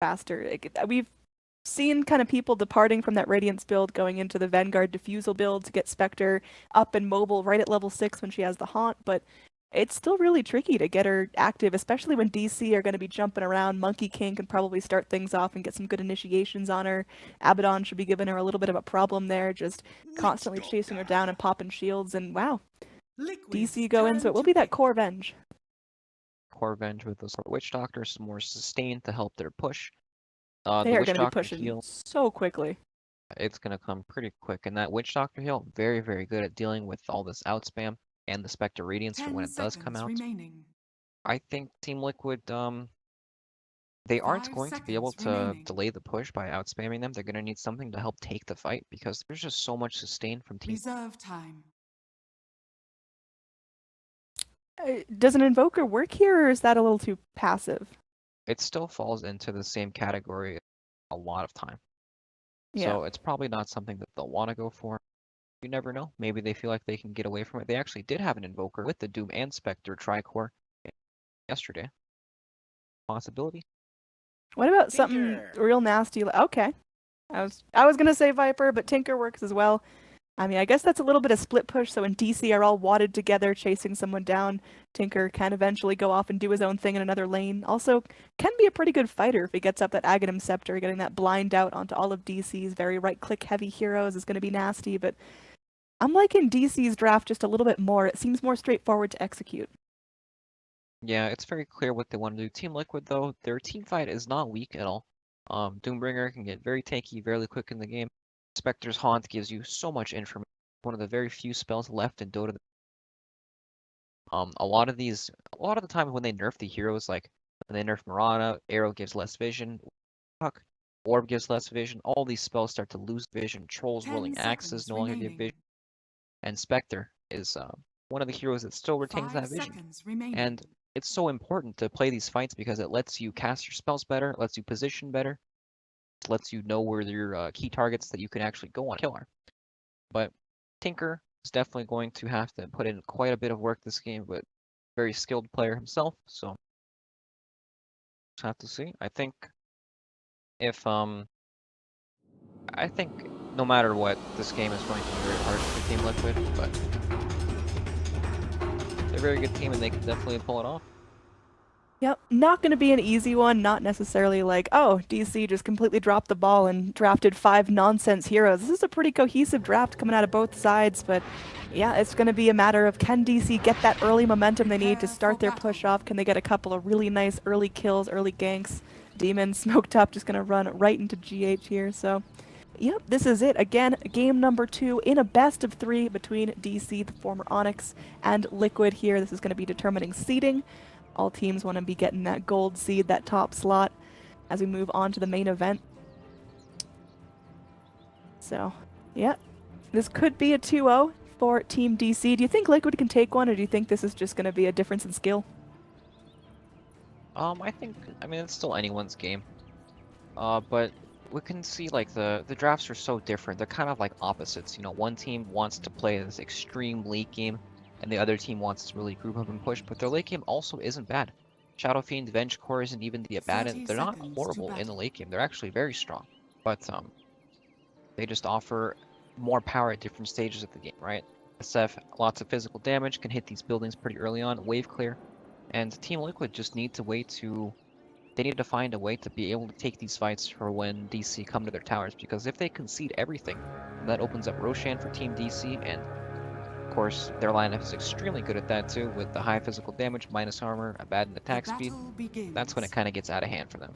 faster. We've seen kind of people departing from that Radiance build going into the Vanguard Diffusal build to get Spectre up and mobile right at level 6 when she has the Haunt, but it's still really tricky to get her active, especially when DC are going to be jumping around. Monkey King can probably start things off and get some good initiations on her. Abaddon should be giving her a little bit of a problem there, just constantly chasing her down and popping shields, and wow. DC go in, so it will be that core Venge. Core Venge with those Witch Doctors, more sustained to help their push. They The are Witch going to be Doctor pushing heal, so quickly. it's going to come pretty quick. And that Witch Doctor heal, very, very good at dealing with all this outspam and the Spectre Radiance for when it does come out. Remaining. I think Team Liquid, they aren't going to be able to delay the push by outspamming them. They're going to need something to help take the fight because there's just so much sustain from Team. Reserve time. Does an Invoker work here, or is that a little too passive? It still falls into the same category a lot of time. Yeah. So it's probably not something that they'll want to go for. You never know. Maybe they feel like they can get away from it. They actually did have an Invoker with the Doom and Spectre Tricore yesterday. Possibility. What about something real nasty? Okay. I was gonna say Viper, but Tinker works as well. I mean, I guess that's a little bit of split push, so when DC are all wadded together chasing someone down, Tinker can eventually go off and do his own thing in another lane. Also, can be a pretty good fighter if he gets up that Aghanim Scepter. Getting that blind out onto all of DC's very right-click heavy heroes is going to be nasty, but I'm liking DC's draft just a little bit more. It seems more straightforward to execute. Yeah, it's very clear what they want to do. Team Liquid, though, their team fight is not weak at all. Doombringer can get very tanky, very quick in the game. Spectre's Haunt gives you so much information. One of the very few spells left in Dota. A lot of the time when they nerf the heroes, like when they nerf Mirana, Arrow gives less vision, Orb gives less vision. All these spells start to lose vision. Trolls rolling axes no longer give vision. And Spectre is one of the heroes that still retains that vision. And it's so important to play these fights because it lets you cast your spells better, it lets you position better, it lets you know where your key targets that you can actually go on kill are. But Tinker is definitely going to have to put in quite a bit of work this game, but very skilled player himself, so just have to see. I think if I think no matter what, this game is going to be very hard for Team Liquid, but they're a very good team and they can definitely pull it off. Yep, not going to be an easy one, not necessarily like, oh, DC just completely dropped the ball and drafted 5 nonsense heroes. This is a pretty cohesive draft coming out of both sides, but yeah, it's going to be a matter of can DC get that early momentum they need to start their push off? Can they get a couple of really nice early kills, early ganks? Demon smoked up, just going to run right into GH here, so yep, this is it. Again, game number 2 in a best of 3 between DC, the former Onyx, and Liquid here. This is going to be determining seeding. All teams want to be getting that gold seed, that top slot, as we move on to the main event. So, yeah, this could be a 2-0 for Team DC. Do you think Liquid can take one, or do you think this is just going to be a difference in skill? I mean, it's still anyone's game. But we can see, like, the drafts are so different. They're kind of like opposites. You know, one team wants to play this extreme late game, and the other team wants to really group up and push, but their late game also isn't bad. Shadow Fiend, Venge Core isn't even the Abaddon. They're not horrible in the late game. They're actually very strong. But they just offer more power at different stages of the game, right? SF, lots of physical damage, can hit these buildings pretty early on, wave clear. And Team Liquid just need to they need to find a way to be able to take these fights for when DC come to their towers, because if they concede everything, that opens up Roshan for Team DC, and of course, their lineup is extremely good at that too, with the high physical damage, minus armor, Abaddon attack speed. That's when it kind of gets out of hand for them.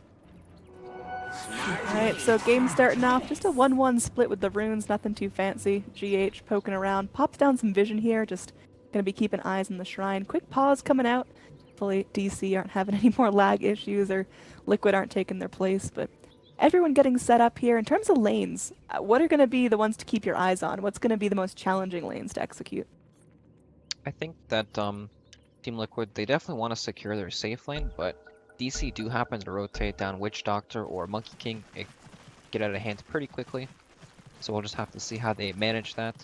Alright, so game starting off, just a 1-1 split with the runes, nothing too fancy. GH poking around, pops down some vision here, just gonna be keeping eyes on the shrine. Quick pause coming out. Hopefully DC aren't having any more lag issues or Liquid aren't taking their place, but everyone getting set up here. In terms of lanes, what are going to be the ones to keep your eyes on? What's going to be the most challenging lanes to execute? I think that Team Liquid, they definitely want to secure their safe lane, but DC do happen to rotate down Witch Doctor or Monkey King. It get out of hand pretty quickly, so we'll just have to see how they manage that.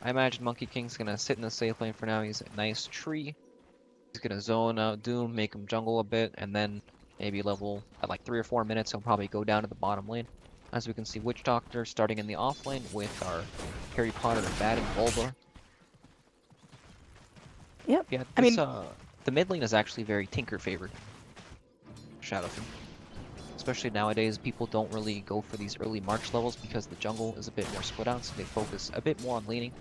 I imagine Monkey King's going to sit in the safe lane for now. He's a nice tree. He's going to zone out Doom, make him jungle a bit, and then maybe level at like 3 or 4 minutes, he'll probably go down to the bottom lane. As we can see, Witch Doctor starting in the off lane with our Harry Potter and Bad and Bulba. Yep. Yeah, I this mean, the mid lane is actually very Tinker favored. Shadowfiend. Especially nowadays, people don't really go for these early March levels because the jungle is a bit more split out, so they focus a bit more on laning.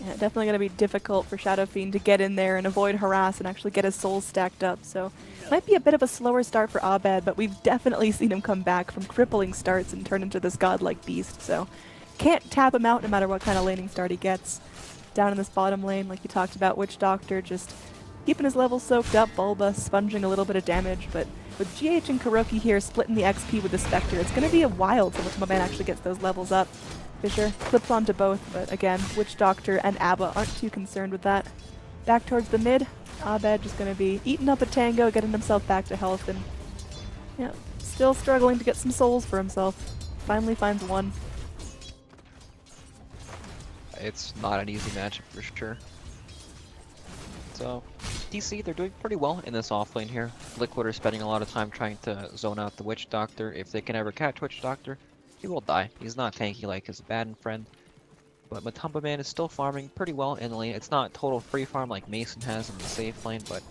yeah, definitely going to be difficult for Shadow Fiend to get in there and avoid harass and actually get his souls stacked up. So might be a bit of a slower start for Abed, but we've definitely seen him come back from crippling starts and turn into this godlike beast. So can't tap him out no matter what kind of laning start he gets. Down in this bottom lane, like you talked about, Witch Doctor just keeping his levels soaked up, Bulba sponging a little bit of damage, but with GH and Kuroki here splitting the XP with the Spectre, it's going to be a while till the man actually gets those levels up. Fisher clips onto both, but again, Witch Doctor and Abba aren't too concerned with that. Back towards the mid, Abed just going to be eating up a tango, getting himself back to health, and yeah, still struggling to get some souls for himself. Finally finds one. It's not an easy matchup for sure. So, DC, they're doing pretty well in this offlane here. Liquid are spending a lot of time trying to zone out the Witch Doctor. If they can ever catch Witch Doctor, he will die. He's not tanky like his Baden friend. But Matumba Man is still farming pretty well in the lane. It's not total free farm like Mason has in the safe lane, but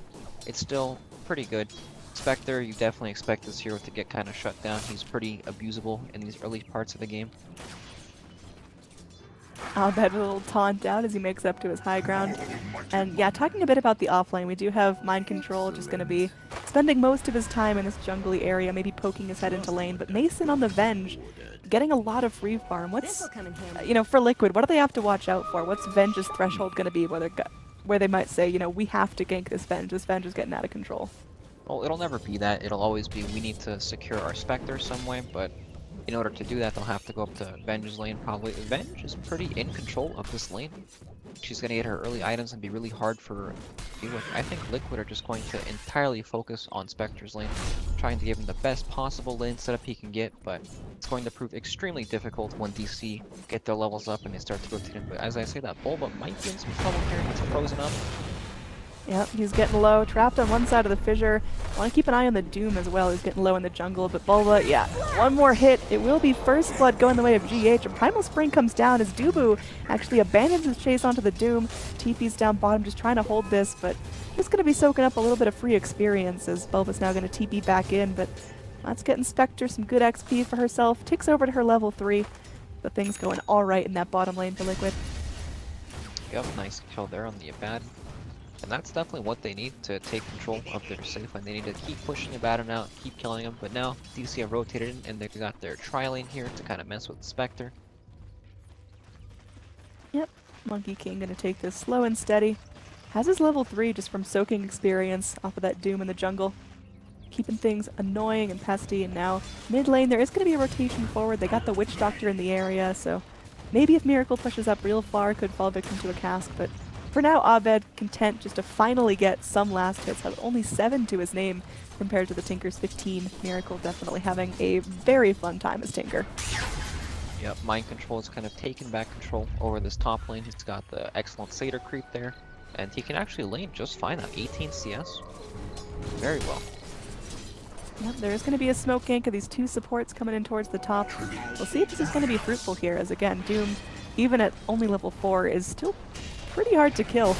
it's still pretty good. Spectre, you definitely expect this hero to get kind of shut down. He's pretty abusable in these early parts of the game. Abed with a little taunt out as he makes up to his high ground. And yeah, talking a bit about the offlane, we do have Mind Control just going to be spending most of his time in this jungly area, maybe poking his head into lane. But Mason on the Venge, getting a lot of free farm. What's, you know, for Liquid, what do they have to watch out for? What's Venge's threshold going to be where they might say, you know, we have to gank this Venge. This Venge is getting out of control. Well, it'll never be that. It'll always be we need to secure our Spectre some way, but in order to do that, they'll have to go up to Venge's lane probably. Venge is pretty in control of this lane. She's going to get her early items and be really hard for her to deal with. I think Liquid are just going to entirely focus on Spectre's lane, trying to give him the best possible lane setup he can get, but it's going to prove extremely difficult when DC get their levels up and they start to rotate in. But as I say, that Bulba might be in some trouble here. He's frozen up. Yep, he's getting low, trapped on one side of the fissure. Want to keep an eye on the Doom as well. He's getting low in the jungle, but Bulba, yeah, one more hit. It will be first blood going the way of GH, and Primal Spring comes down as Dubu actually abandons his chase onto the Doom. TP's down bottom, just trying to hold this, but just going to be soaking up a little bit of free experience as Bulba's now going to TP back in, but that's getting Spectre some good XP for herself. Ticks over to her level 3, but things going all right in that bottom lane for Liquid. Yep, nice kill there on the Abaddon. And that's definitely what they need to take control of their safe lane. They need to keep pushing Abaddon out, keep killing him. But now DC have rotated in and they've got their tri-lane here to kind of mess with Spectre. Yep, Monkey King gonna take this slow and steady. Has his level 3 just from soaking experience off of that Doom in the jungle. Keeping things annoying and pesty, and now mid lane there is gonna be a rotation forward. They got the Witch Doctor in the area, so maybe if Miracle pushes up real far, could fall victim to a cask, but for now, Abed content just to finally get some last hits, have only 7 to his name compared to the Tinker's 15. Miracle definitely having a very fun time as Tinker. Yep, Mind Control has kind of taken back control over this top lane. He's got the excellent Satyr creep there, and he can actually lane just fine at 18 CS. Very well. Yep, there is going to be a smoke gank of these 2 supports coming in towards the top. We'll see if this is going to be fruitful here, as again, Doom, even at only level 4, is still pretty hard to kill.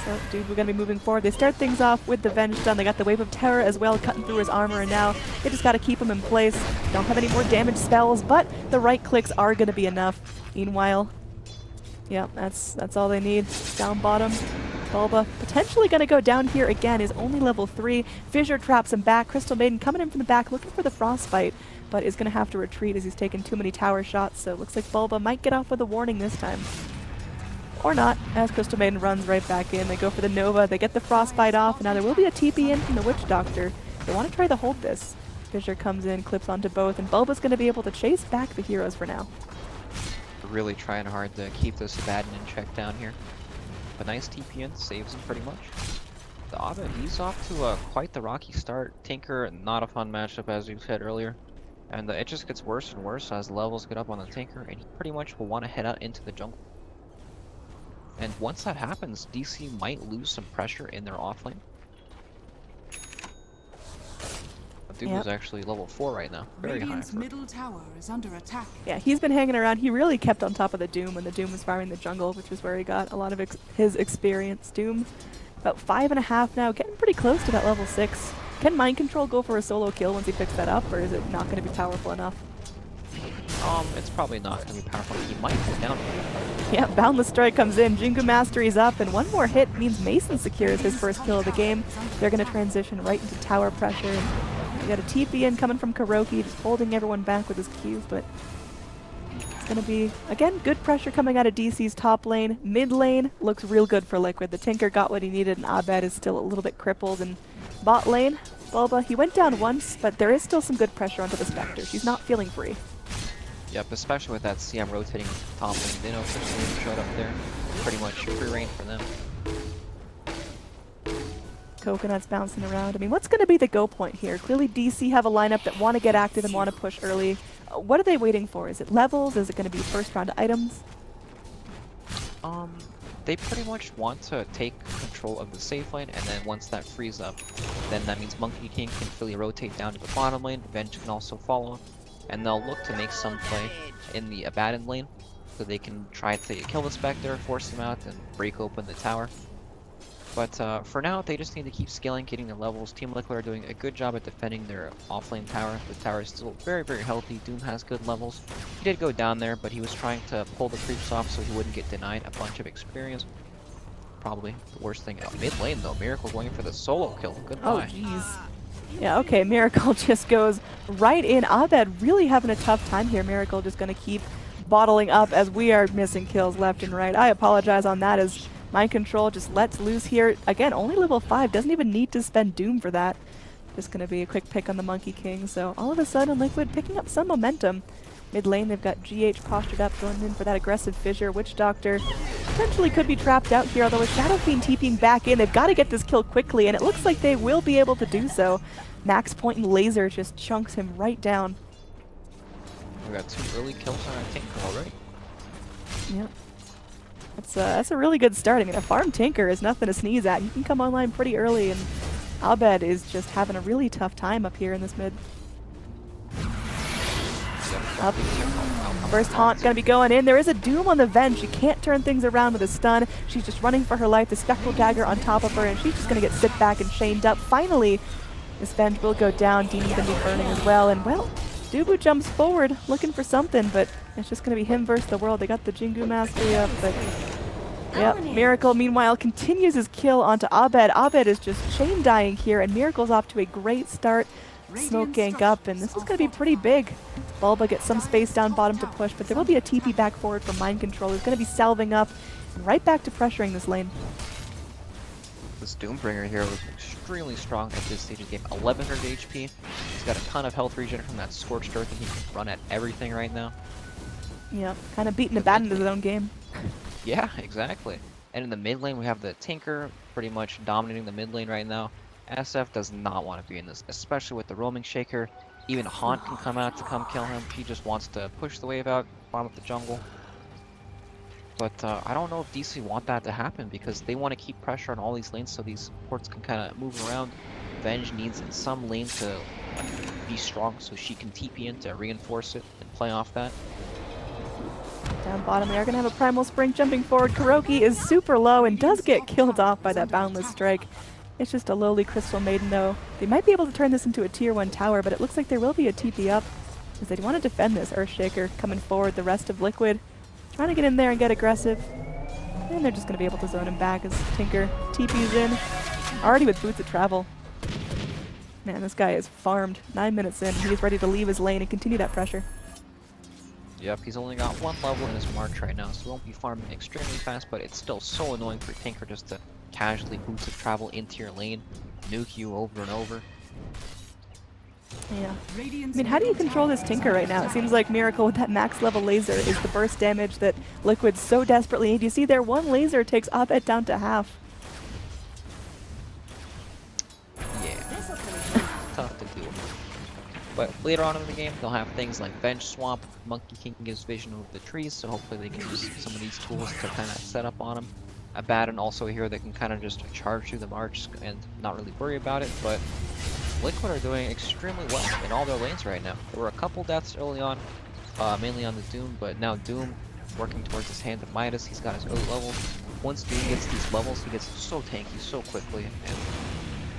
So, dude, we're going to be moving forward. They start things off with the Venge done. They got the Wave of Terror as well, cutting through his armor, and now they just got to keep him in place. Don't have any more damage spells, but the right clicks are going to be enough. Meanwhile, yeah, that's all they need. Down bottom, Bulba potentially going to go down here again, is only level 3. Fissure traps him back. Crystal Maiden coming in from the back, looking for the Frostbite, but is going to have to retreat as he's taken too many tower shots, so it looks like Bulba might get off with a warning this time. Or not, as Crystal Maiden runs right back in. They go for the Nova, they get the Frostbite off, and now there will be a TP in from the Witch Doctor. They want to try to hold this. Fissure comes in, clips onto both, and Bulba's going to be able to chase back the heroes for now. Really trying hard to keep this Abaddon in check down here. But nice TP in, saves him pretty much. The Abba, he's off to quite the rocky start. Tinker, not a fun matchup as you said earlier. And it just gets worse and worse as levels get up on the Tinker, and he pretty much will want to head out into the jungle. And once that happens, DC might lose some pressure in their offlane. Doom Yep. is actually level 4 right now. Very high. Radiant's middle tower is under attack. Yeah, he's been hanging around. He really kept on top of the Doom when the Doom was farming the jungle, which is where he got a lot of his experience. Doom, about 5.5 now, getting pretty close to that level 6. Can Mind Control go for a solo kill once he picks that up, or is it not going to be powerful enough? It's probably not going to be powerful. He might go down. Yeah, Boundless Strike comes in, Jingu Mastery's up, and one more hit means Mason secures his first kill of the game. They're going to transition right into tower pressure. And we got a TP in coming from Kuroki, just holding everyone back with his Q, but it's going to be, again, good pressure coming out of DC's top lane. Mid lane looks real good for Liquid. The Tinker got what he needed, and Abed is still a little bit crippled. And bot lane, Bulba, he went down once, but there is still some good pressure onto the Spectre. She's not feeling free. Yep, especially with that CM rotating top lane. They know Christian showed up there. Pretty much free reign for them. Coconuts bouncing around. I mean, what's going to be the go point here? Clearly DC have a lineup that want to get active and want to push early. What are they waiting for? Is it levels? Is it going to be first round items? They pretty much want to take control of the safe lane, and then once that frees up, then that means Monkey King can freely rotate down to the bottom lane. Venge can also follow, and they'll look to make some play in the abandoned lane, so they can try to kill the Spectre, force him out, and break open the tower. But for now, they just need to keep scaling, getting their levels. Team Liquid are doing a good job at defending their offlane tower. The tower is still very, very healthy. Doom has good levels. He did go down there, but he was trying to pull the creeps off so he wouldn't get denied a bunch of experience. Probably the worst thing. Mid lane, though, Miracle going for the solo kill. Goodbye. Oh, jeez. Yeah, okay, Miracle just goes right in. Abed really having a tough time here. Miracle just going to keep bottling up as we are missing kills left and right. I apologize on that as Mind Control just lets loose here. Again, only level 5. Doesn't even need to spend Doom for that. Just going to be a quick pick on the Monkey King. So all of a sudden, Liquid picking up some momentum. Mid lane, they've got GH postured up, going in for that aggressive fissure. Witch Doctor potentially could be trapped out here, although with Shadow Fiend TPing back in, they've got to get this kill quickly, and it looks like they will be able to do so. Max Point and Laser just chunks him right down. We got 2 early kills on our Tinker already. Yep. That's a really good start. I mean, a farm Tinker is nothing to sneeze at. You can come online pretty early, and Abed is just having a really tough time up here in this mid. Up. First Haunt gonna be going in. There is a Doom on the Venge. She can't turn things around with a stun. She's just running for her life. The Spectral Dagger on top of her, and she's just gonna get sit back and chained up. Finally, this Venge will go down. Demon's gonna be burning as well. And well, Dubu jumps forward looking for something, but it's just gonna be him versus the world. They got the Jingu Mastery up, but yep. Miracle, meanwhile, continues his kill onto Abed. Abed is just chain dying here, and Miracle's off to a great start. Smoke gank up, and this is going to be pretty big. Bulba gets some space down bottom to push, but there will be a TP back forward from Mind Control. He's going to be salving up and right back to pressuring this lane. This Doombringer here was extremely strong at this stage of the game. 1100 HP. He's got a ton of health regen from that Scorched Earth, and he can run at everything right now. Yeah, kind of beating the bat into his own game. Yeah, exactly. And in the mid lane, we have the Tinker pretty much dominating the mid lane right now. SF does not want to be in this, especially with the roaming shaker. Even Haunt can come out to come kill him. He just wants to push the wave out, farm up the jungle. But I don't know if DC want that to happen because they want to keep pressure on all these lanes so these supports can kind of move around. Venge needs in some lane to be strong so she can TP in to reinforce it and play off that. Down bottom, they are going to have a Primal Spring jumping forward. Kuroki is super low and does get killed off by that Boundless Strike. It's just a lowly Crystal Maiden, though. They might be able to turn this into a tier 1 tower, but it looks like there will be a TP up as they want to defend this Earthshaker coming forward. The rest of Liquid trying to get in there and get aggressive. And they're just going to be able to zone him back as Tinker TP's in. Already with Boots of Travel. Man, this guy is farmed. 9 minutes in. He's ready to leave his lane and continue that pressure. Yep, he's only got 1 level in his march right now, so he won't be farming extremely fast, but it's still so annoying for Tinker just to casually Boots of Travel into your lane, nuke you over and over. Yeah. I mean, how do you control this Tinker right now? It seems like Miracle with that max level laser is the burst damage that Liquid so desperately need. You see there, 1 laser takes Abed down to half. Yeah. Tough to deal with. But later on in the game, they'll have things like Bench Swamp. Monkey King gives vision over the trees, so hopefully they can use some of these tools to kind of set up on him. Abaddon also here that can kind of just charge through the march and not really worry about it, but Liquid are doing extremely well in all their lanes right now. There were a couple deaths early on, mainly on the Doom, but now Doom working towards his hand of Midas. He's got his early levels. Once Doom gets these levels, he gets so tanky so quickly, and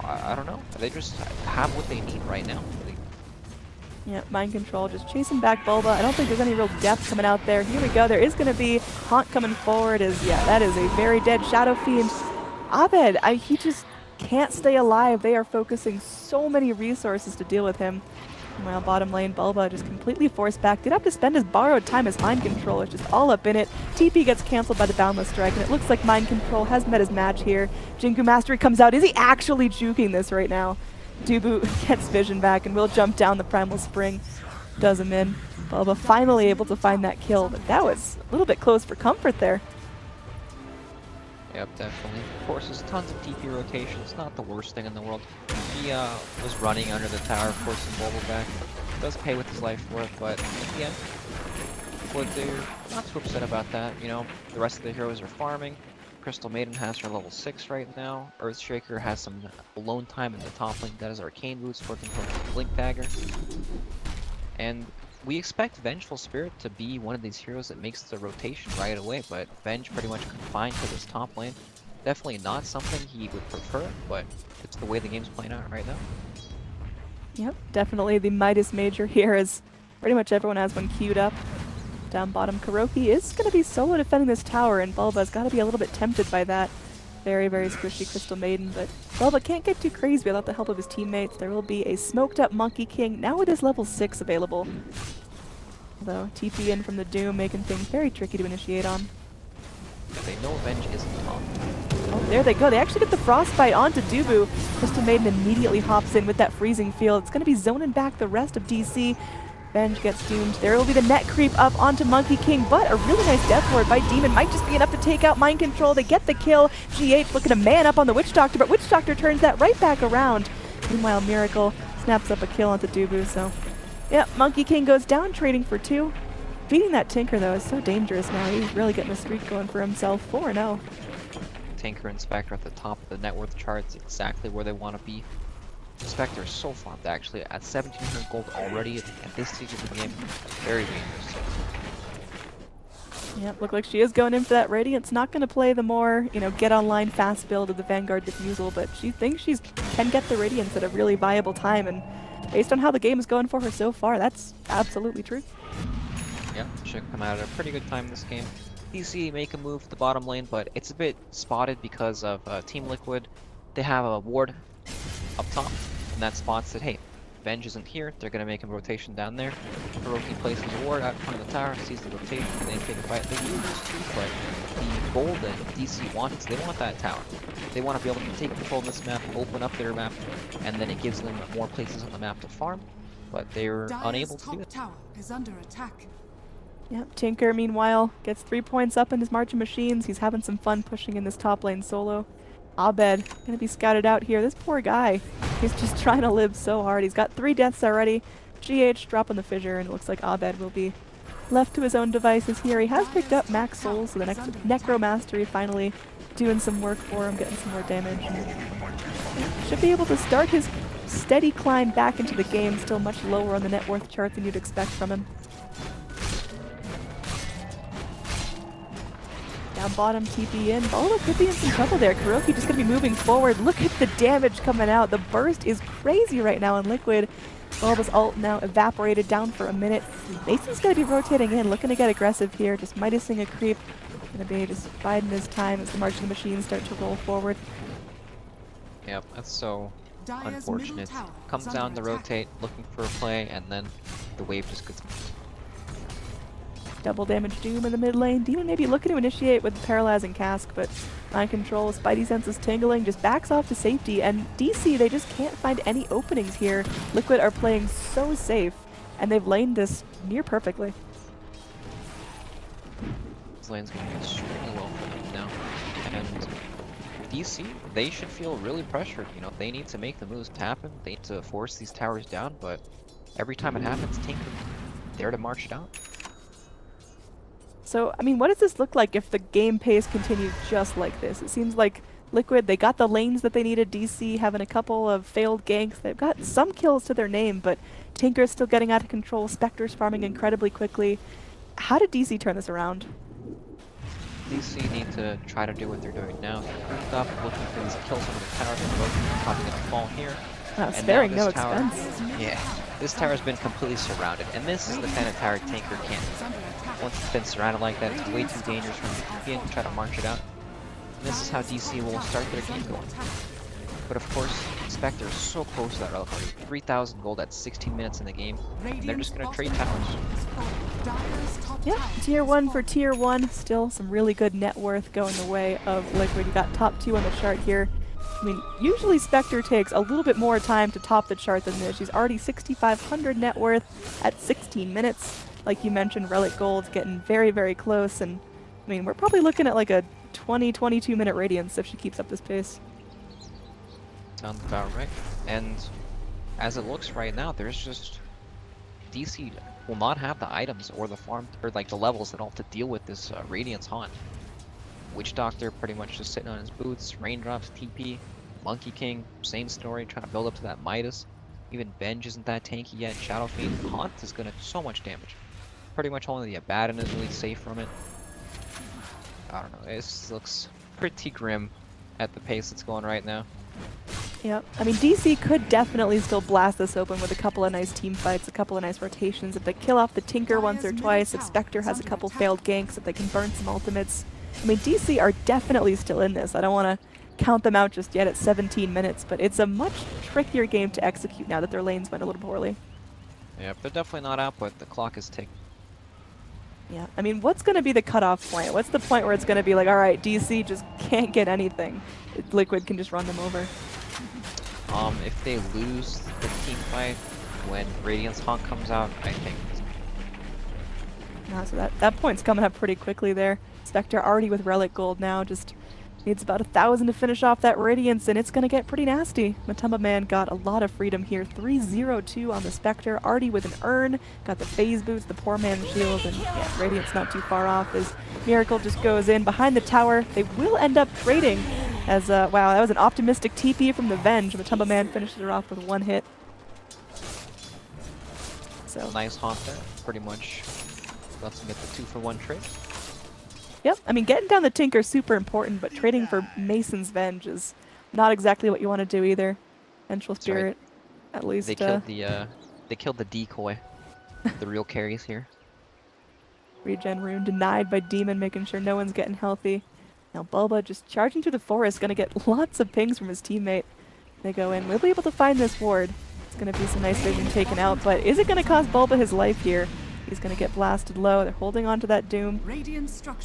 I don't know. They just have what they need right now. Yeah, mind control, just chasing back Bulba. I don't think there's any real depth coming out there. Here we go. There is going to be Haunt coming forward. Yeah, that is a very dead Shadow Fiend. Abed, he just can't stay alive. They are focusing so many resources to deal with him. Meanwhile, bottom lane, Bulba just completely forced back. Did have to spend his borrowed time as mind control. It's just all up in it. TP gets canceled by the Boundless Strike, and it looks like mind control has met his match here. Jinku Mastery comes out. Is he actually juking this right now? Dubu gets vision back and will jump down the Primal Spring. Does him in. Bulba finally able to find that kill, but that was a little bit close for comfort there. Yep, definitely. Of course, there's tons of TP rotations. Not the worst thing in the world. He was running under the tower, forcing Bulba back. Does pay with his life for it, but at the end, they're not too upset about that. You know, the rest of the heroes are farming. Crystal Maiden has her level 6 right now. Earthshaker has some alone time in the top lane. That is Arcane Boots working towards the Blink Dagger. And we expect Vengeful Spirit to be one of these heroes that makes the rotation right away, but Venge pretty much confined to this top lane. Definitely not something he would prefer, but it's the way the game's playing out right now. Yep, definitely the Midas Major here, as pretty much everyone has one queued up. Down bottom, Kuroki is going to be solo defending this tower, and Bulba's got to be a little bit tempted by that. Very, very squishy Crystal Maiden, but Bulba can't get too crazy without the help of his teammates. There will be a smoked up Monkey King, now with his level 6 available. Although TP in from the Doom, making things very tricky to initiate on. Yeah, they know Venge isn't top. Oh, there they go. They actually get the Frostbite onto Dubu. Crystal Maiden immediately hops in with that freezing field. It's going to be zoning back the rest of DC. Venge gets doomed. There will be the net creep up onto Monkey King, but a really nice Death Lord by Demon might just be enough to take out Mind Control. They get the kill. GH looking to man up on the Witch Doctor, but Witch Doctor turns that right back around. Meanwhile, Miracle snaps up a kill onto Dubu, so... yeah, Monkey King goes down, trading for 2. Beating that Tinker, though, is so dangerous now. He's really getting a streak going for himself. 4-0. Tinker and Spectre at the top of the net worth charts, exactly where they want to be. Spectre is so farmed actually at 1700 gold already at this stage of the game. Very dangerous. Yep, look like she is going in for that Radiance. Not going to play the more, get online fast build of the Vanguard Diffusal, but she thinks she can get the Radiance at a really viable time, and based on how the game is going for her so far, that's absolutely true. Yep, should come out at a pretty good time this game. DC make a move to the bottom lane, but it's a bit spotted because of Team Liquid. They have a ward up top, and that spots that, hey, Venge isn't here, they're going to make a rotation down there. Hiroki places a ward out in front of the tower, sees the rotation, and they take a fight. They lose too, but the goal that DC wants, they want that tower. They want to be able to take control of this map, open up their map, and then it gives them more places on the map to farm, but they're unable to do it. Tower is under attack. Yep, Tinker, meanwhile, gets 3 points up in his March of Machines. He's having some fun pushing in this top lane solo. Abed, gonna be scouted out here. This poor guy, he's just trying to live so hard. He's got 3 deaths already. GH dropping the fissure, and it looks like Abed will be left to his own devices here. He has picked up max souls, so the next Necro Mastery finally doing some work for him, getting some more damage. And should be able to start his steady climb back into the game, still much lower on the net worth chart than you'd expect from him. Down bottom, TP in. Bulba could be in some trouble there. Kuroki just going to be moving forward. Look at the damage coming out. The burst is crazy right now in Liquid. Bulba's ult now evaporated down for a minute. Mason's going to be rotating in, looking to get aggressive here. Just Midasing a creep. Going to be just biding his time as the March of the Machines start to roll forward. Yep, that's so Dire's unfortunate. middle tower Comes is down under to attack. rotate, looking for a play, and then the wave just gets... Double damage Doom in the mid lane. Demon maybe looking to initiate with the Paralyzing Cask, but Mind Control, Spidey Senses tingling, just backs off to safety, and DC, they just can't find any openings here. Liquid are playing so safe, and they've laned this near perfectly. This lane's going extremely well for them now. And DC, they should feel really pressured. You know, they need to make the moves to happen. They need to force these towers down, but every time it happens, Tinker there to march it out. So, I mean, what does this look like if the game pace continues just like this? It seems like Liquid, they got the lanes that they needed. DC having a couple of failed ganks. They've got some kills to their name, but Tinker's still getting out of control. Spectre's farming incredibly quickly. How did DC turn this around? DC need to try to do what they're doing now. They're grouped up, looking for these kills over the tower. They're both probably going to fall here. Sparing no this tower, expense. yeah, this tower has been completely surrounded, and this is the kind of tower Tinker can't do. Once it's been surrounded like that, it's way too dangerous for him to try to march it out. And this is how DC will start their game going. But of course, Spectre is so close to that relic already. 3,000 gold at 16 minutes in the game, and they're just going to trade towers. Yep, tier 1 for tier 1. Still some really good net worth going the way of Liquid. You got top 2 on the chart here. I mean, usually Spectre takes a little bit more time to top the chart than this. She's already 6,500 net worth at 16 minutes. Like you mentioned, Relic Gold's getting very, very close, and I mean, we're probably looking at like a 20-22 minute radiance if she keeps up this pace. Sounds about right. And as it looks right now, there's just DC will not have the items or the farm or like the levels at all to deal with this Radiance Haunt. Witch Doctor pretty much just sitting on his boots, Raindrops, TP, Monkey King, same story, trying to build up to that Midas. Even Venge isn't that tanky yet. Shadow Fiend, Haunt is gonna do so much damage. Pretty much only the Abaddon is really safe from it. I don't know, this looks pretty grim at the pace it's going right now. Yep. I mean, DC could definitely still blast this open with a couple of nice team fights, a couple of nice rotations. If they kill off the Tinker once or twice, if Spectre has a couple failed ganks, if they can burn some ultimates. I mean, DC are definitely still in this. I don't want to count them out just yet at 17 minutes, but it's a much trickier game to execute now that their lanes went a little poorly. Yeah, they're definitely not out, but the clock is ticking. Yeah, I mean, what's going to be the cutoff point? What's the point where it's going to be like, all right, DC just can't get anything. Liquid can just run them over. If they lose the team fight when Radiance Haunt comes out, I think. So that point's coming up pretty quickly there. Spectre already with Relic Gold now, just needs about 1,000 to finish off that Radiance, and it's going to get pretty nasty. Matumba Man got a lot of freedom here. 3-0-2 on the Spectre, already with an urn. Got the phase boots, the poor man's shield, and yeah, Radiance not too far off as Miracle just goes in behind the tower. They will end up trading as, wow, that was an optimistic TP from the Venge. Matumba Man finishes her off with one hit. So Nice Haunt there, pretty much lets them get the 2-for-1 trade. Yep, I mean, getting down the Tinker is super important, but trading for Mason's Venge is not exactly what you want to do either. Vengeful Spirit, at least. They killed the decoy. The real carries here. Regen rune denied by Demon, making sure no one's getting healthy. Now Bulba just charging through the forest, gonna get lots of pings from his teammate. They go in, we'll be able to find this ward. It's gonna be some nice vision taken out, but is it gonna cost Bulba his life here? He's going to get blasted low. They're holding on to that Doom.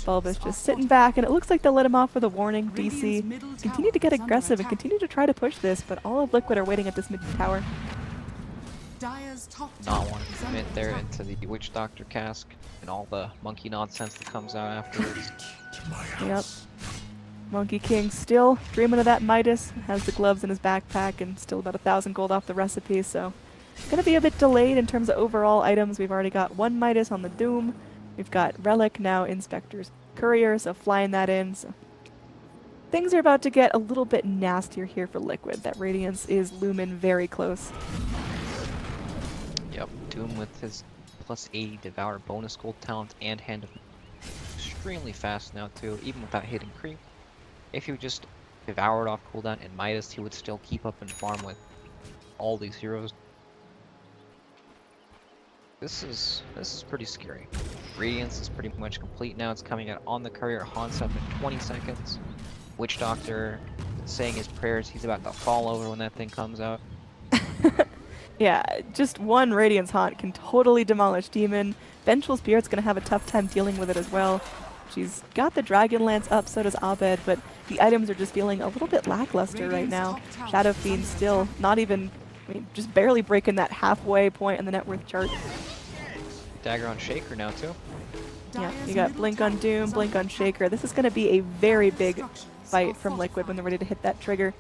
Bulba's just sitting back, and it looks like they'll let him off with a warning. DC continue to get aggressive and continue to try to push this, but all of Liquid are waiting at this mid tower. Not wanting to commit there into the Witch Doctor cask and all the monkey nonsense that comes out afterwards. Yep. Monkey King still dreaming of that Midas. Has the gloves in his backpack and still about 1,000 gold off the recipe, so gonna be a bit delayed in terms of overall items. We've already got one Midas on the Doom. We've got Relic now, Inspector's Courier, so flying that in. So things are about to get a little bit nastier here for Liquid. That Radiance is looming very close. Yep, Doom with his plus 80 Devour bonus gold talent and Hand of extremely fast now too, even without hitting creep. If he would just devour it off cooldown and Midas, he would still keep up and farm with all these heroes. This is pretty scary. Radiance is pretty much complete now. It's coming out on the Courier. Haunts up in 20 seconds. Witch Doctor saying his prayers. He's about to fall over when that thing comes out. Yeah, just one Radiance Haunt can totally demolish Demon. Vengeful Spirit's going to have a tough time dealing with it as well. She's got the Dragon Lance up, so does Abed, but the items are just feeling a little bit lackluster right now. Shadow Fiend still not even, I mean, just barely breaking that halfway point on the net worth chart. Dagger on Shaker now too. Yeah, you got Blink on Doom, Blink on Shaker. This is going to be a very big fight from Liquid when they're ready to hit that trigger.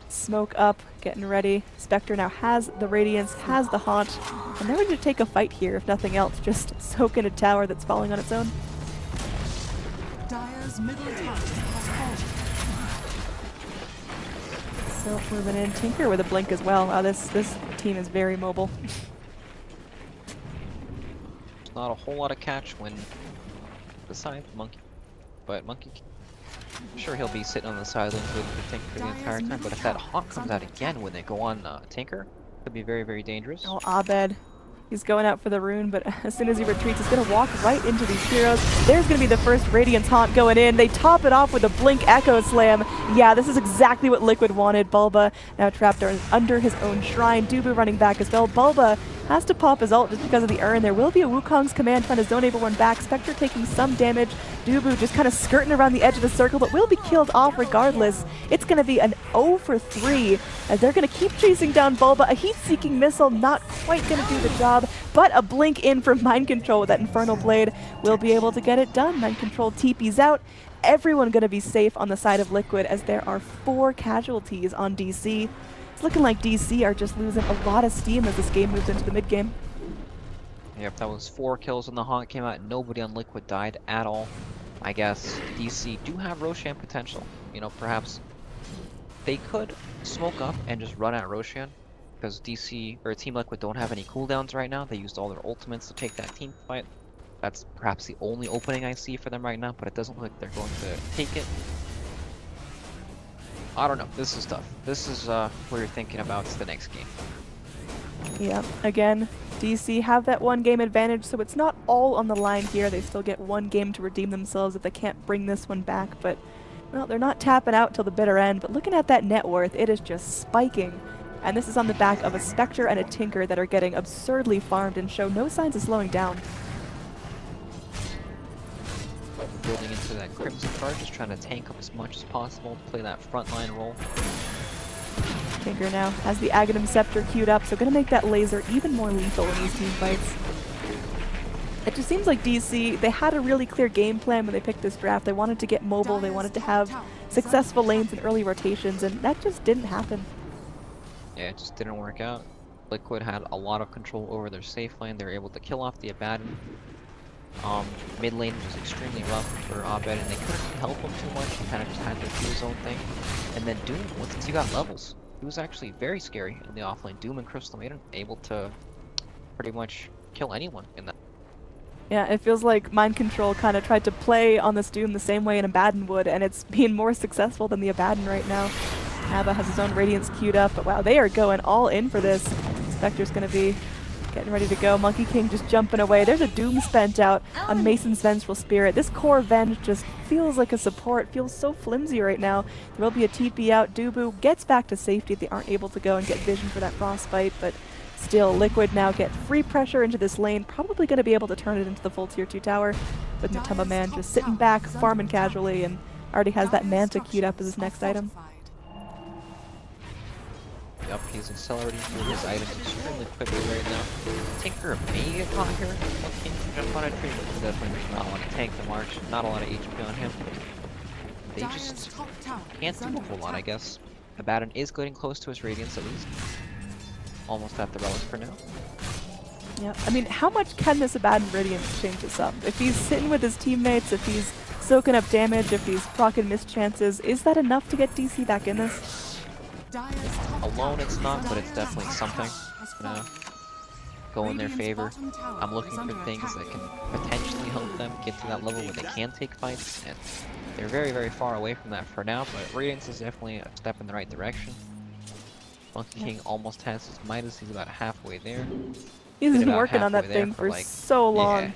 Smoke up, getting ready. Spectre now has the Radiance, has the Haunt, and they're ready to take a fight here, if nothing else. Just soak in a tower that's falling on its own. Dire's middle tower has fallen. So moving in, Tinker with a blink as well. Wow, this team is very mobile. There's not a whole lot of catch when besides Monkey, but Monkey, I'm sure he'll be sitting on the sidelines waiting for Tinker for the entire time. But if that Hawk comes out again when they go on Tinker, it could be very, very dangerous. Oh, Abed. He's going out for the rune, but as soon as he retreats, he's going to walk right into these heroes. There's going to be the first Radiance Haunt going in. They top it off with a Blink Echo Slam. Yeah, this is exactly what Liquid wanted. Bulba now trapped under his own shrine. Dubu running back as well. Bulba has to pop his ult just because of the urn. There will be a Wukong's command find his zone able one back. Spectre taking some damage. Dubu just kind of skirting around the edge of the circle, but will be killed off regardless. It's going to be an 0 for 3 as they're going to keep chasing down Bulba. A heat-seeking missile not quite going to do the job, but a blink in from Mind Control with that Infernal Blade will be able to get it done. Mind Control TP's out. Everyone going to be safe on the side of Liquid as there are 4 casualties on DC. It's looking like DC are just losing a lot of steam as this game moves into the mid-game. Yep, that was 4 kills when the Haunt came out. Nobody on Liquid died at all. I guess DC do have Roshan potential. You know, perhaps they could smoke up and just run at Roshan, because DC or Team Liquid don't have any cooldowns right now. They used all their ultimates to take that team fight. That's perhaps the only opening I see for them right now, but it doesn't look like they're going to take it. I don't know. This is tough. This is what you're thinking about the next game. Yeah, again, DC have that 1 game advantage, so it's not all on the line here. They still get 1 game to redeem themselves if they can't bring this one back, but well, they're not tapping out till the bitter end. But looking at that net worth, it is just spiking. And this is on the back of a Spectre and a Tinker that are getting absurdly farmed and show no signs of slowing down. Building into that Crimson card, just trying to tank up as much as possible, play that frontline role. Tinker now has the Aghanim Scepter queued up, so gonna make that laser even more lethal in these team fights. It just seems like DC, they had a really clear game plan when they picked this draft. They wanted to get mobile, they wanted to have successful lanes and early rotations, and that just didn't happen. Yeah, it just didn't work out. Liquid had a lot of control over their safe lane. They were able to kill off the Abaddon. Mid lane was extremely rough for Abed, and they couldn't help him too much. He kind of just had to do his own thing. And then Doom, once he got levels, he was actually very scary in the offlane. Doom and Crystal Maiden able to pretty much kill anyone in that. Yeah, it feels like Mind Control kind of tried to play on this Doom the same way an Abaddon would, and it's being more successful than the Abaddon right now. Abba has his own Radiance queued up, but wow, they are going all in for this. Spectre's going to be getting ready to go. Monkey King just jumping away. There's a Doom spent out on Mason's Vengeful Spirit. This core Venge just feels like a support, feels so flimsy right now. There will be a TP out. Dubu gets back to safety if they aren't able to go and get vision for that Frostbite, but still, Liquid now get free pressure into this lane, probably going to be able to turn it into the full tier 2 tower, with Nutema Man just sitting back, farming casually, and already has that Manta queued up as his next item. Yep, he's accelerating through his items extremely quickly right now. Tinker may get caught here. Looking to jump on a tree, but definitely does not want to tank the march. Not a lot of HP on him. They just can't do a whole lot, I guess. Abaddon is getting close to his Radiance at least. Almost at the relic for now. Yeah, I mean, how much can this Abaddon Radiance change this up? If he's sitting with his teammates, if he's soaking up damage, if he's proccing missed chances, is that enough to get DC back in this? Alone it's not, but it's definitely something. Gonna go in their favor. I'm looking for things that can potentially help them get to that level where they can take fights, and they're very, very far away from that for now, but Radiance is definitely a step in the right direction. Monkey King almost has his Midas, he's about halfway there. He's been working on that thing for like, so long. Yeah,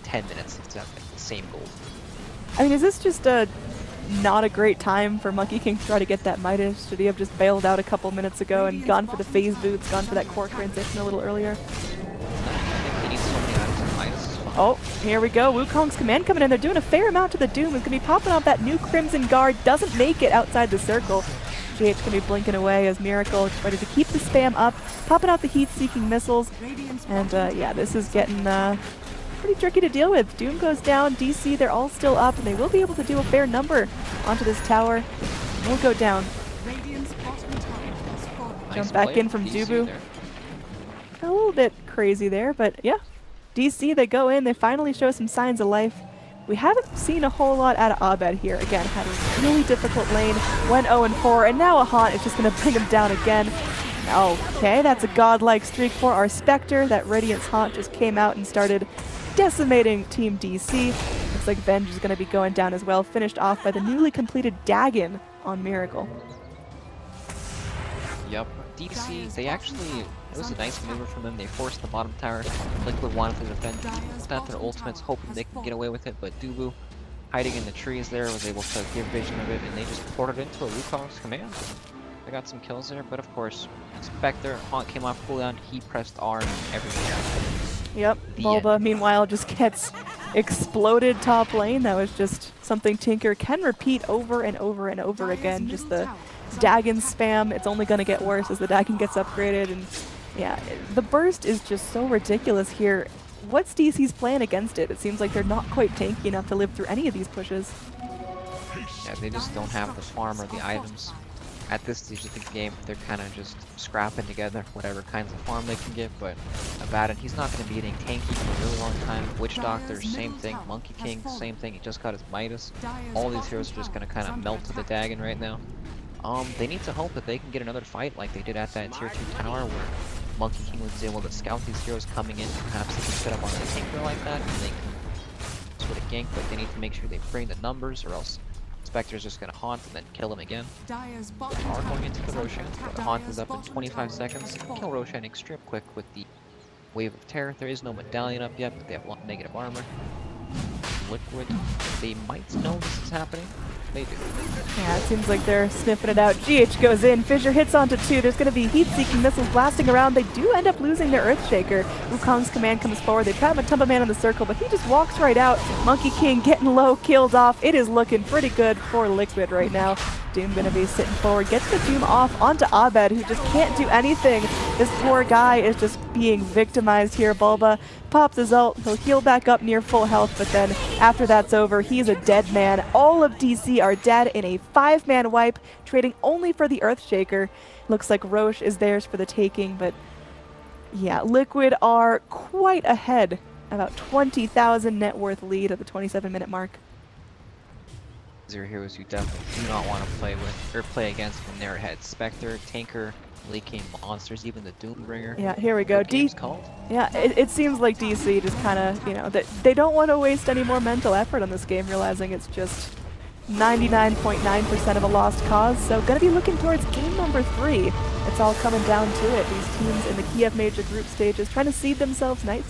10 minutes, it's got like the same goal. I mean, is this just not a great time for Monkey King to try to get that Midas? Should he have just bailed out a couple minutes ago and gone for the phase boots, gone for that core transition a little earlier? I think he needs so many items of Midas. Oh, here we go. Wukong's command coming in. They're doing a fair amount to the Doom. He's going to be popping off that new Crimson Guard. Doesn't make it outside the circle. GH going to be blinking away as Miracle is ready to keep the spam up, popping out the heat-seeking missiles. And yeah, this is getting pretty tricky to deal with. Doom goes down. DC, they're all still up, and they will be able to do a fair number onto this tower. They'll go down. Jump back in from Dubu. A little bit crazy there, but yeah. DC, they go in. They finally show some signs of life. we haven't seen a whole lot out of Abed here. Again, had a really difficult lane, went 0-4, and now a Haunt is just going to bring him down again. Okay, that's a godlike streak for our Spectre. That Radiance Haunt just came out and started decimating Team DC. Looks like Venge is going to be going down as well, finished off by the newly completed Dagon on Miracle. Yep, DC, they actually, it was a nice maneuver from them. They forced the bottom tower. Liquid wanted to defend without their ultimates, hoping they could get away with it, but Dubu, hiding in the trees there, was able to give vision of it, and they just ported into a Wukong's command. They got some kills there, but of course, Spectre, Haunt came off cooldown, he pressed R and everything happened. Yep, Bulba, meanwhile, just gets exploded top lane. That was just something Tinker can repeat over and over and over again. Just the Dagon spam, it's only going to get worse as the Dagon gets upgraded. And yeah, the burst is just so ridiculous here. What's DC's plan against it? It seems like they're not quite tanky enough to live through any of these pushes. Yeah, they just don't have the farm or the items. At this stage of the game, they're kind of just scrapping together whatever kinds of farm they can get, but Abaddon, he's not going to be getting tanky for a really long time. Witch Doctor, same thing. Monkey King, same thing. He just got his Midas. All these heroes are just going to kind of melt to the Dagon right now. They need to hope that they can get another fight like they did at that tier 2 tower where Monkey King was able to scout these heroes coming in. Perhaps they can set up on the Tinker like that and they can sort of gank, but they need to make sure they bring the numbers or else Spectre's just going to Haunt and then kill him again. They are going into the Roshan, but Haunt is up in 25 seconds. Kill Roshan extreme quick with the Wave of Terror. There is no medallion up yet, but they have negative armor. Liquid, they might know this is happening. They do. Yeah, it seems like they're sniffing it out. GH goes in, Fissure hits onto 2. There's going to be heat-seeking missiles blasting around. They do end up losing their Earthshaker. Wukong's command comes forward. They trap Matumba Man in the circle, but he just walks right out. Monkey King getting low, killed off. It is looking pretty good for Liquid right now. Doom going to be sitting forward, gets the Doom off onto Abed, who just can't do anything. This poor guy is just being victimized here. Bulba pops his ult, he'll heal back up near full health, but then after that's over, he's a dead man. All of DC are dead in a 5-man wipe, trading only for the Earthshaker. Looks like Roche is theirs for the taking, but yeah, Liquid are quite ahead. About 20,000 net worth lead at the 27-minute mark. These are heroes you definitely do not want to play with or play against when they're ahead. Spectre, Tinker, Leaking Monsters, even the Doombringer. Yeah, here we go. Called. Yeah, it seems like DC just kind of, you know, that they don't want to waste any more mental effort on this game, realizing it's just 99.9% of a lost cause. So gonna be looking towards game number 3. It's all coming down to it. These teams in the Kiev major group stages trying to seed themselves nights.